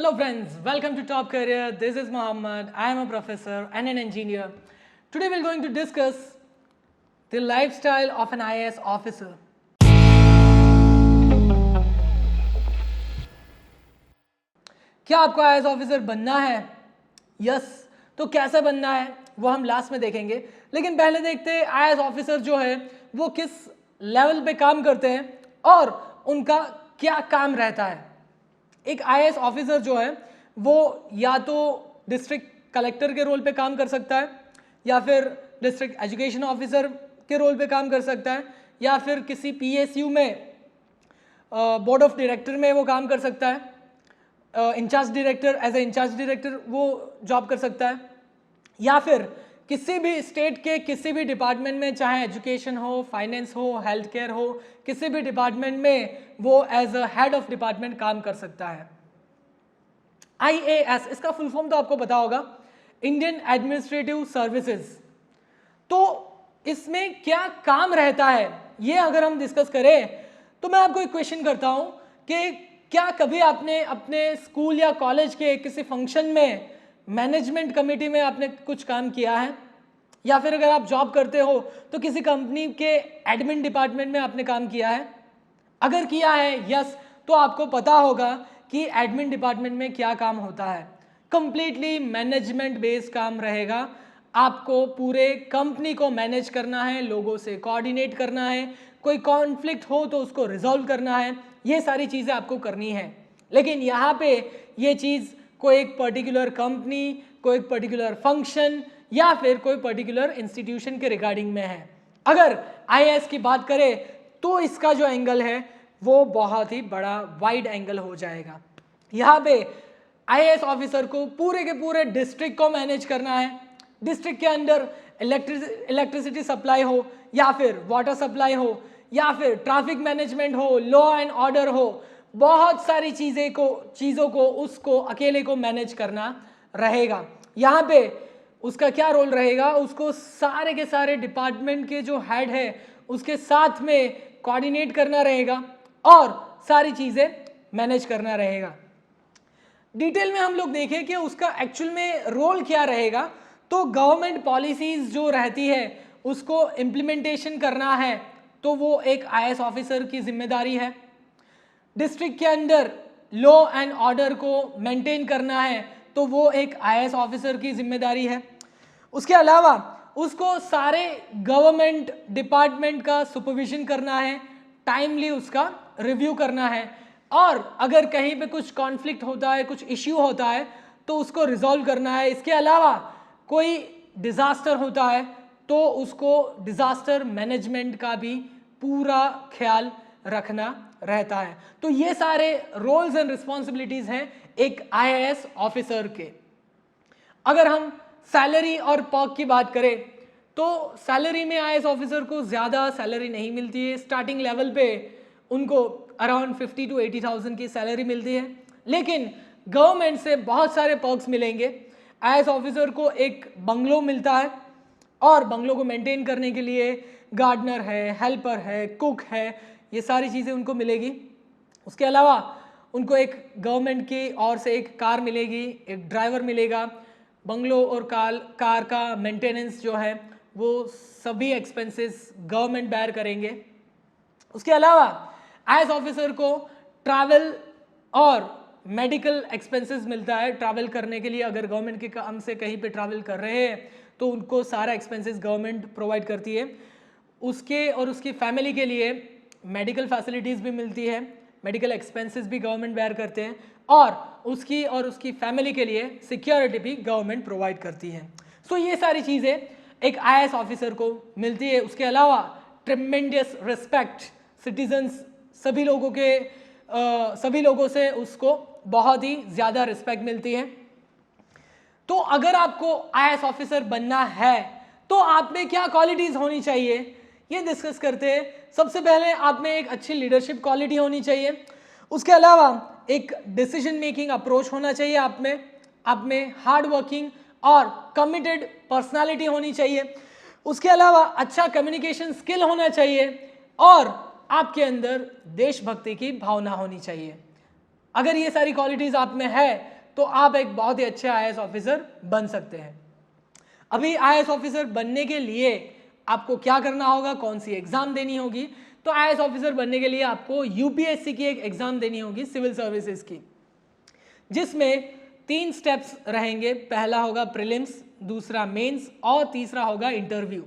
Hello friends, welcome to Top Career. This is Mohammed. I am a professor and an engineer. Today we are going to discuss the lifestyle of an IAS officer. क्या आपको IAS officer बनना है? Yes, तो कैसे बनना है वो हम लास्ट में देखेंगे, लेकिन पहले देखते हैं IAS ऑफिसर जो है वो किस लेवल पे काम करते हैं और उनका क्या काम रहता है। एक IAS ऑफिसर जो है वो या तो डिस्ट्रिक्ट कलेक्टर के रोल पे काम कर सकता है, या फिर डिस्ट्रिक्ट एजुकेशन ऑफिसर के रोल पे काम कर सकता है, या फिर किसी PSU में बोर्ड ऑफ डायरेक्टर में वो काम कर सकता है, in charge director as a in charge director वो जॉब कर सकता है, या फिर किसी भी स्टेट के किसी भी डिपार्टमेंट में, चाहे एजुकेशन हो, फाइनेंस हो, हेल्थ केयर हो, किसी भी डिपार्टमेंट में वो as a head of department काम कर सकता है। IAS इसका फुल फॉर्म तो आपको पता होगा, इंडियन एडमिनिस्ट्रेटिव सर्विसेज। तो इसमें क्या काम रहता है ये अगर हम डिस्कस करें तो मैं आपको एक क्वेश्चन करता हूं कि क्या कभी आपने अपने स्कूल या कॉलेज के किसी फंक्शन में मैनेजमेंट कमेटी में आपने कुछ काम किया है, या फिर अगर आप जॉब करते हो तो किसी कंपनी के एडमिन डिपार्टमेंट में आपने काम किया है? अगर किया है यस, तो आपको पता होगा कि एडमिन डिपार्टमेंट में क्या काम होता है। कंप्लीटली मैनेजमेंट बेस्ड काम रहेगा। आपको पूरे कंपनी को मैनेज करना है, लोगों से कोऑर्डिनेट करना है, कोई कॉन्फ्लिक्ट हो तो उसको रिजॉल्व करना है, ये सारी चीज़ें आपको करनी है। लेकिन यहाँ पे ये चीज़ कोई एक पर्टिकुलर कंपनी, कोई एक पर्टिकुलर फंक्शन या फिर कोई पर्टिकुलर इंस्टीट्यूशन के रिगार्डिंग में है। अगर IAS की बात करें तो इसका जो एंगल है वो बहुत ही बड़ा वाइड एंगल हो जाएगा। यहाँ पे IAS ऑफिसर को पूरे के पूरे डिस्ट्रिक्ट को मैनेज करना है। डिस्ट्रिक्ट के अंदर इलेक्ट्रिसिटी सप्लाई हो, या फिर वाटर सप्लाई हो, या फिर ट्रैफिक मैनेजमेंट हो, लॉ एंड ऑर्डर हो, बहुत सारी चीज़ों को उसको अकेले को मैनेज करना रहेगा। यहाँ पे उसका क्या रोल रहेगा, उसको सारे के सारे डिपार्टमेंट के जो हेड है उसके साथ में कोऑर्डिनेट करना रहेगा और सारी चीज़ें मैनेज करना रहेगा। डिटेल में हम लोग देखें कि उसका एक्चुअल में रोल क्या रहेगा, तो गवर्नमेंट पॉलिसीज जो रहती है उसको इम्प्लीमेंटेशन करना है तो वो एक IAS ऑफिसर की जिम्मेदारी है। डिस्ट्रिक्ट के अंदर लॉ एंड ऑर्डर को मेंटेन करना है तो वो एक IAS ऑफिसर की जिम्मेदारी है। उसके अलावा उसको सारे गवर्नमेंट डिपार्टमेंट का सुपरविजन करना है, टाइमली उसका रिव्यू करना है, और अगर कहीं पे कुछ कॉन्फ्लिक्ट होता है, कुछ इश्यू होता है तो उसको रिजॉल्व करना है। इसके अलावा कोई डिज़ास्टर होता है तो उसको डिज़ास्टर मैनेजमेंट का भी पूरा ख्याल रखना रहता है। तो ये सारे रोल्स एंड रिस्पॉन्सिबिलिटीज़ हैं एक IAS ऑफिसर के। अगर हम सैलरी और पर्क की बात करें तो सैलरी में IAS ऑफिसर को ज़्यादा सैलरी नहीं मिलती है। स्टार्टिंग लेवल पे उनको अराउंड 50 to 80,000 की सैलरी मिलती है, लेकिन गवर्नमेंट से बहुत सारे पर्क्स मिलेंगे। IAS ऑफिसर को एक बंगलो मिलता है और बंगलो को मेंटेन करने के लिए गार्डनर है, हेल्पर है, कुक है, ये सारी चीज़ें उनको मिलेगी। उसके अलावा उनको एक गवर्नमेंट की ओर से एक कार मिलेगी, एक ड्राइवर मिलेगा। बंगलो और कार का मेंटेनेंस जो है वो सभी एक्सपेंसेस गवर्नमेंट बेयर करेंगे। उसके अलावा IAS ऑफिसर को ट्रैवल और मेडिकल एक्सपेंसेस मिलता है। ट्रैवल करने के लिए अगर गवर्नमेंट के काम से कहीं पे ट्रैवल कर रहे हैं तो उनको सारा एक्सपेंसेस गवर्नमेंट प्रोवाइड करती है। उसके और उसकी फैमिली के लिए मेडिकल फैसिलिटीज़ भी मिलती है, मेडिकल एक्सपेंसेस भी गवर्नमेंट बेयर करते हैं, और उसकी फैमिली के लिए सिक्योरिटी भी गवर्नमेंट प्रोवाइड करती है। सो ये सारी चीज़ें एक IAS ऑफिसर को मिलती है। उसके अलावा ट्रेमेंडियस रिस्पेक्ट, सिटीजन्स सभी लोगों से उसको बहुत ही ज़्यादा रिस्पेक्ट मिलती है। तो अगर आपको IAS ऑफिसर बनना है तो आप में क्या क्वालिटीज़ होनी चाहिए ये डिस्कस करते हैं। सबसे पहले आप में एक अच्छी लीडरशिप क्वालिटी होनी चाहिए। उसके अलावा एक डिसीजन मेकिंग अप्रोच होना चाहिए आप में हार्ड वर्किंग और कमिटेड पर्सनालिटी होनी चाहिए। उसके अलावा अच्छा कम्युनिकेशन स्किल होना चाहिए और आपके अंदर देशभक्ति की भावना होनी चाहिए। अगर ये सारी क्वालिटीज़ आप में है तो आप एक बहुत ही अच्छे IAS ऑफिसर बन सकते हैं। अभी IAS ऑफिसर बनने के लिए आपको क्या करना होगा, कौन सी एग्जाम देनी होगी? तो IAS ऑफिसर बनने के लिए आपको UPSC की एक एग्जाम देनी होगी, सिविल सर्विसेज की, जिसमें 3 स्टेप्स रहेंगे। पहला होगा प्रीलिम्स, दूसरा मेंस और तीसरा होगा इंटरव्यू।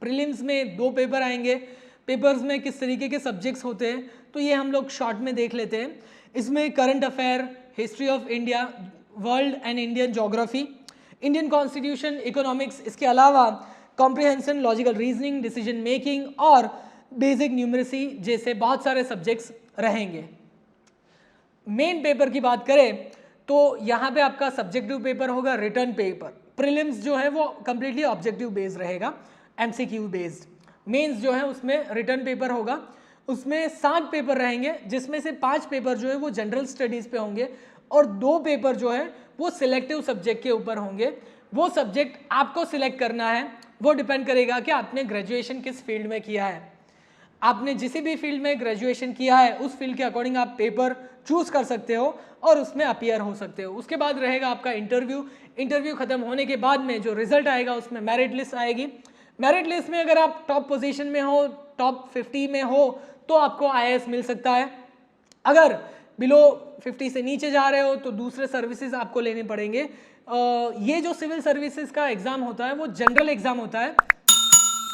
प्रीलिम्स में 2 पेपर आएंगे। पेपर्स में किस तरीके के सब्जेक्ट्स होते हैं तो ये हम लोग शॉर्ट में देख लेते हैं। इसमें current affair, history of India, world and Indian geography, Indian constitution, economics, इसके अलावा comprehension, logical reasoning, decision making और बेसिक न्यूमरेसी जैसे बहुत सारे सब्जेक्ट्स रहेंगे। मेन पेपर की बात करें तो यहाँ पे आपका सब्जेक्टिव पेपर होगा, रिटर्न पेपर। प्रीलिम्स जो है वो कंप्लीटली ऑब्जेक्टिव बेस्ड रहेगा, MCQ बेस्ड। मेंस जो है उसमें रिटर्न पेपर होगा, उसमें 7 पेपर रहेंगे, जिसमें से 5 पेपर जो है वो जनरल स्टडीज़ पे होंगे और 2 पेपर जो है वो सिलेक्टिव सब्जेक्ट के ऊपर होंगे। वो सब्जेक्ट आपको सिलेक्ट करना है, वो डिपेंड करेगा कि आपने ग्रेजुएशन किस फील्ड में किया है। आपने जिस भी फील्ड में ग्रेजुएशन किया है उस फील्ड के अकॉर्डिंग आप पेपर चूज कर सकते हो और उसमें अपीयर हो सकते हो। उसके बाद रहेगा आपका इंटरव्यू। इंटरव्यू खत्म होने के बाद में जो रिजल्ट आएगा उसमें मेरिट लिस्ट आएगी। मेरिट लिस्ट में अगर आप टॉप पोजीशन में हो, टॉप 50 में हो तो आपको IAS मिल सकता है। अगर बिलो 50 से नीचे जा रहे हो तो दूसरे सर्विसेज आपको लेने पड़ेंगे। ये जो सिविल सर्विसेज का एग्जाम होता है वो जनरल एग्जाम होता है,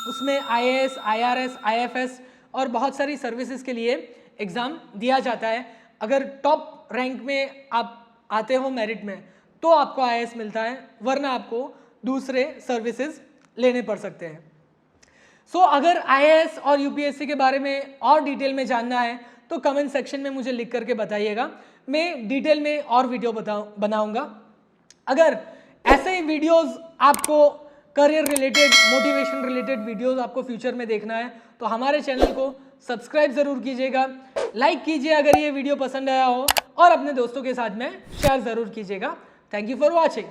उसमें IAS, IRS, IFS और बहुत सारी सर्विसेज के लिए एग्जाम दिया जाता है। अगर टॉप रैंक में आप आते हो मेरिट में तो आपको IAS मिलता है, वरना आपको दूसरे सर्विसेज लेने पड़ सकते हैं। सो अगर IAS और UPSC के बारे में और डिटेल में जानना है तो कमेंट सेक्शन में मुझे लिख करके बताइएगा, मैं डिटेल में और वीडियो बनाऊंगा। अगर ऐसे ही वीडियोस आपको career related, motivation related videos आपको फ्यूचर में देखना है तो हमारे चैनल को सब्सक्राइब ज़रूर कीजिएगा, लाइक कीजिए अगर ये वीडियो पसंद आया हो और अपने दोस्तों के साथ में शेयर ज़रूर कीजिएगा। Thank you for watching.